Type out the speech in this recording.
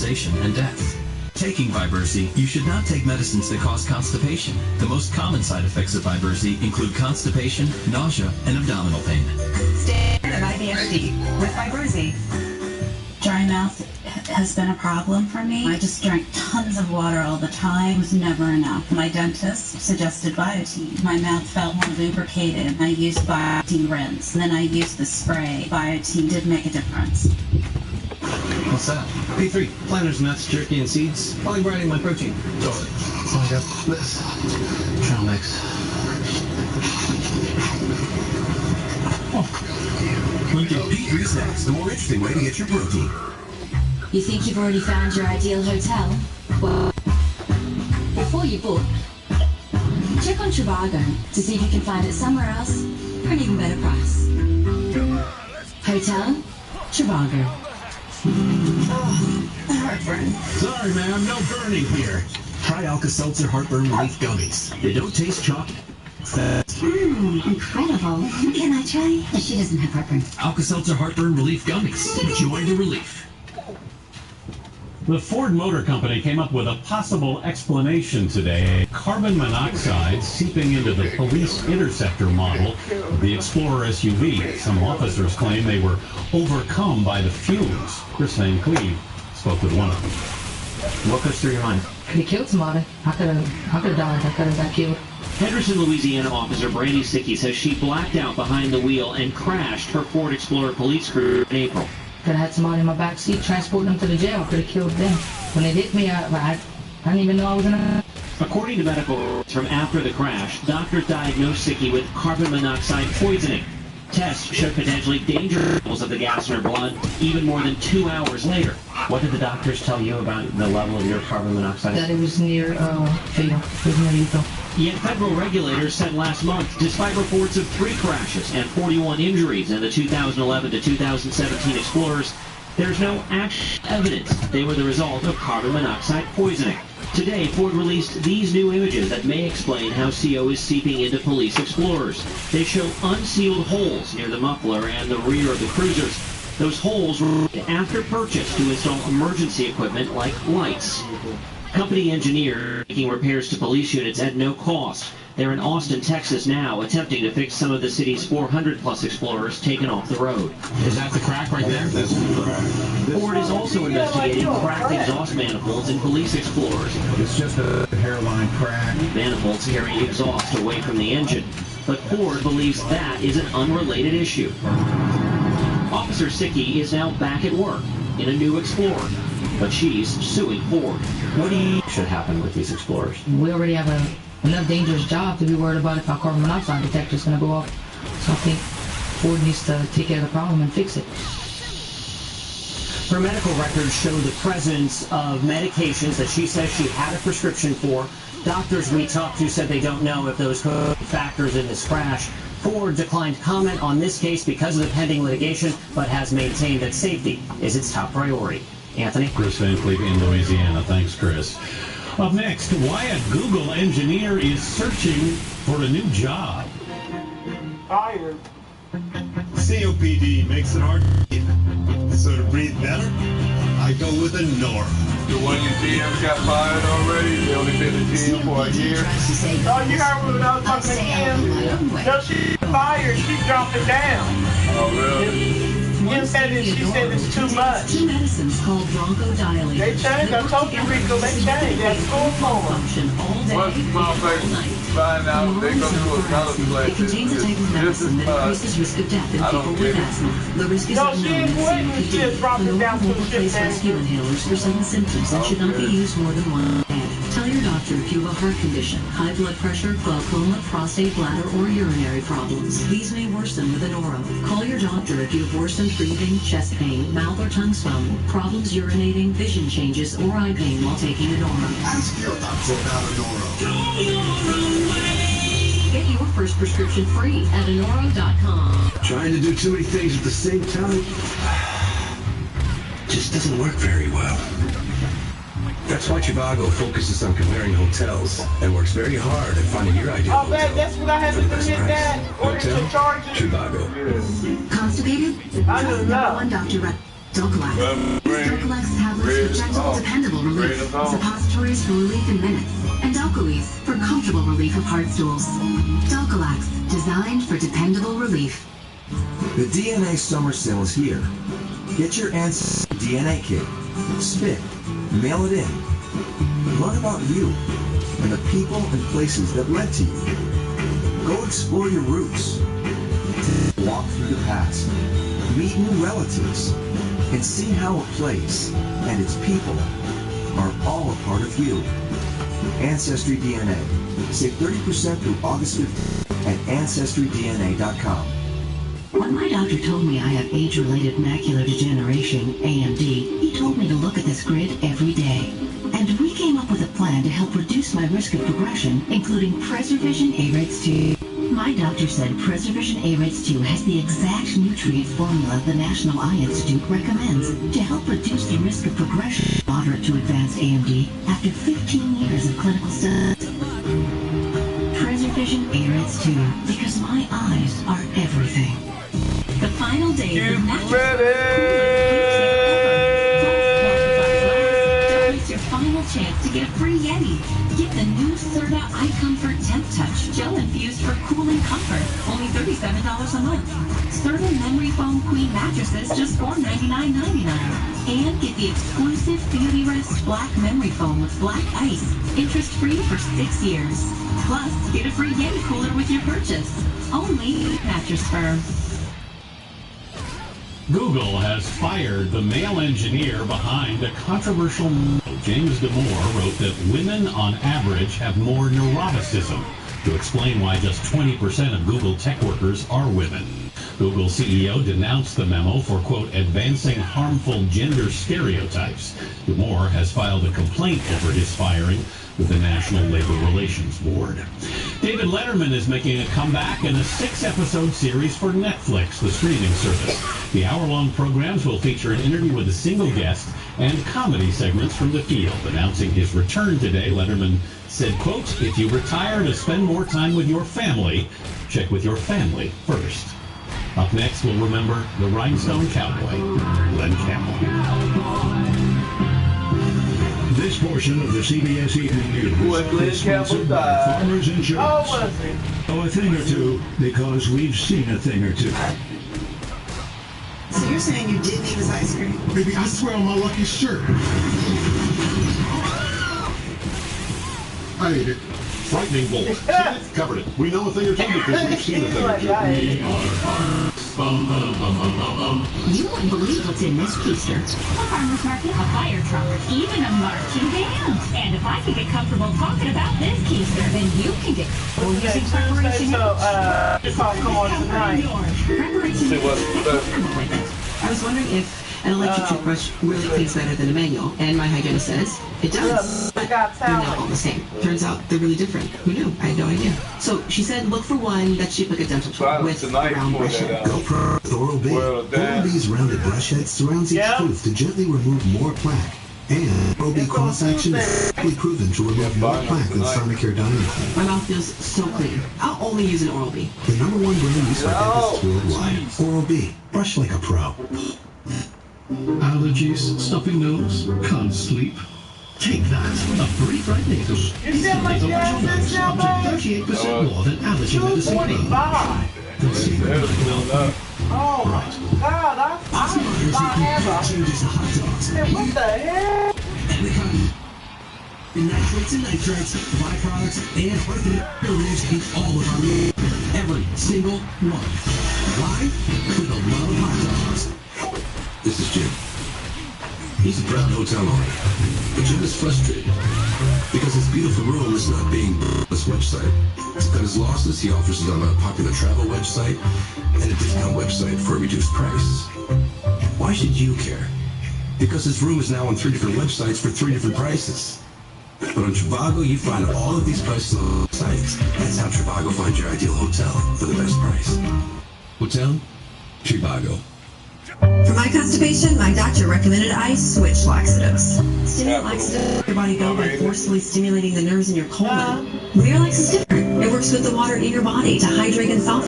hospitalization and death. Taking Vibersi, you should not take medicines that cause constipation. The most common side effects of Vibersi include constipation, nausea, and abdominal pain. Stand of IBSD with Vibersi. Dry mouth has been a problem for me. I just drank tons of water all the time. It was never enough. My dentist suggested Biotine. My mouth felt more lubricated. I used Biotine rinse. Then I used the spray. Biotine did make a difference. What's that? P3, planters, nuts, jerky, and seeds. Polybrine my protein. Totally. So I got this trail mix. P3 Snacks, the more interesting way to get your protein. You think you've already found your ideal hotel? Well, before you book, check on Trivago to see if you can find it somewhere else for an even better price. Hotel Trivago. Oh, heartburn. Sorry, ma'am, no burning here. Try Alka-Seltzer Heartburn Relief Gummies. They don't taste chalky. Incredible. Can I try? She doesn't have heartburn. Alka-Seltzer Heartburn Relief Gummies. Enjoy the relief. The Ford Motor Company came up with a possible explanation today. Carbon monoxide seeping into the police interceptor model of the Explorer SUV. Some officers claim they were overcome by the fumes. Chris Van Cleve spoke with one of them. What goes through your mind? He killed somebody. I could have died. I could have got killed. Henderson, Louisiana officer Brandy Sickey says she blacked out behind the wheel and crashed her Ford Explorer police crew in April. Could have had somebody in my back seat, transporting them to the jail. Could have killed them. When they hit me, I didn't even know I was in a... According to medical reports from after the crash, doctors diagnosed Sickey with carbon monoxide poisoning. Tests showed potentially dangerous levels of the gas in her blood even more than 2 hours later. What did the doctors tell you about the level of your carbon monoxide? That it was near fatal. It was near lethal. Yet federal regulators said last month, despite reports of 3 crashes and 41 injuries in the 2011 to 2017 Explorers, there's no actual evidence they were the result of carbon monoxide poisoning. Today, Ford released these new images that may explain how CO is seeping into police Explorers. They show unsealed holes near the muffler and the rear of the cruisers. Those holes were after purchase to install emergency equipment like lights. Company engineers making repairs to police units at no cost. They're in Austin, Texas now, attempting to fix some of the city's 400-plus Explorers taken off the road. Is that the crack right there? This is the crack. Ford is also investigating cracked exhaust manifolds in police Explorers. It's just a hairline crack. Manifolds carry exhaust away from the engine, but Ford believes that is an unrelated issue. Officer Sickey is now back at work in a new Explorer, but she's suing Ford. What do you should happen with these Explorers? We already have enough dangerous job to be worried about if our carbon monoxide detector is going to go off. So I think Ford needs to take care of the problem and fix it. Her medical records show the presence of medications that she says she had a prescription for. Doctors we talked to said they don't know if those could be factors in this crash. Ford declined comment on this case because of the pending litigation, but has maintained that safety is its top priority. Anthony? Chris Van Cleve in Louisiana. Thanks, Chris. Up next, why a Google engineer is searching for a new job. Fired. COPD makes it hard to breathe. So to breathe better, I go with a Nora. The one you GM's got fired already. They only been in GM for a year. Oh, you heard when I was talking to Kim? No, she fired. She dropped it down. Oh, really? Kim said that she said it's too much. Two medicines called bronchodilators. They changed. I told you, Rico, they changed. That's full form. Once my face find out, they go to another place. It contains a type of medicine that increases risk of death in people with asthma. The risk is unknown in COPD. The normal will replace rescue inhalers for sudden symptoms and should not be used more than one day. Tell your doctor if you have a heart condition, high blood pressure, glaucoma, prostate, bladder, or urinary problems. These may worsen with an Oro. Call your doctor if you have worsened breathing, chest pain, mouth or tongue swelling, problems urinating, vision changes, or eye pain while taking an Oro. Ask your doctor about an Oro. Get your first prescription free at anoro.com. Trying to do too many things at the same time just doesn't work very well. That's why Trivago focuses on comparing hotels and works very hard at finding your ideal hotel. Oh, that's what I had to do with that. Order to charge it. Trivago. Constipated? I don't know. Number one doctor. Dulcolax. Dulcolax tablets for gentle, dependable relief. Suppositories for relief in minutes. And Dulcolax for comfortable relief of heart stools. Dulcolax, designed for dependable relief. The DNA summer sale is here. Get your ancestry DNA kit, spit, mail it in. Learn about you and the people and places that led to you. Go explore your roots. Walk through the past. Meet new relatives. And see how a place and its people are all a part of you. Ancestry DNA. Save 30% through August 15th at AncestryDNA.com. When my doctor told me I have age-related macular degeneration, AMD, he told me to look at this grid every day. And we came up with a plan to help reduce my risk of progression, including Preservision A-Rates 2. My doctor said Preservision A-Rates 2 has the exact nutrient formula the National Eye Institute recommends to help reduce the risk of progression, moderate to advanced AMD, after 15 years of clinical studies. Preservision A-Rates 2, because my eyes are everything. The final days of your final chance to get a free Yeti. Get the new Serta iComfort Temp Touch gel infused for cooling comfort, only $37 a month. Serta Memory Foam Queen mattresses, just $499.99. And get the exclusive Beauty Rest Black Memory Foam with black ice, interest-free for 6 years. Plus, get a free Yeti cooler with your purchase. Only Mattress Firm. Google has fired the male engineer behind a controversial move. James Damore wrote that women on average have more neuroticism, to explain why just 20% of Google tech workers are women. Google CEO denounced the memo for, quote, advancing harmful gender stereotypes. Damore has filed a complaint over his firing with the National Labor Relations Board. David Letterman is making a comeback in a 6-episode series for Netflix, the streaming service. The hour-long programs will feature an interview with a single guest and comedy segments from the field. Announcing his return today, Letterman said, quote, if you retire to spend more time with your family, check with your family first. Up next, we'll remember the Rhinestone Cowboy, Glenn Campbell. This portion of the CBS Evening News is sponsored by Farmers Insurance. Oh, a thing or two, because we've seen a thing or two. So you're saying you didn't eat his ice cream? Baby, I swear on my lucky shirt. I ate it. Frightening bull. Covered it. We know a thing or two because we've seen a thing or two. We are You wouldn't believe what's in this keister. A farmer's market, a fire truck, even a marching band. And if I can get comfortable talking about this keister, then you can get comfortable using preparation. It's all come on tonight. I was wondering if an electric toothbrush really cleans better than a manual, and my hygienist says it does. But they're not all the same. Turns out they're really different. Who knew? I had no idea. So she said look for one that's shaped like a dental tool with a round brush head. Go pro with Oral-B. Oral-B's rounded brush head surrounds each tooth to gently remove more plaque. And Oral-B Cross Action is proven to remove more plaque than Sonicare Dynamo. My mouth feels so clean. I'll only use an Oral-B. The #1 brand used by dentists worldwide. Oral-B. Brush like a pro. Allergies, stuffy nose, can't sleep. Take that. A free frightening tool. Instantly overwhelms nose up to 38% more than allergy medicine. Oh my God, I'm changes the hot dogs. what the hell? Every kind. Nitrates and nitrites, byproducts, and fertilizers in all of our meat. Every single one. Why? For the love of hot dogs. This is Jim. He's a proud hotel owner. But Jim is frustrated because his beautiful room is not being on his website. To cut his losses, he offers it on a popular travel website and a discount website for a reduced price. Why should you care? Because his room is now on 3 different websites for 3 different prices. But on Trivago, you find all of these prices on sites. That's how Trivago finds your ideal hotel for the best price. Hotel? Trivago. For my constipation, my doctor recommended I switch laxatives. Stimulant laxatives make your body go by forcefully stimulating the nerves in your colon. Miralax is different. It works with the water in your body to hydrate and soften.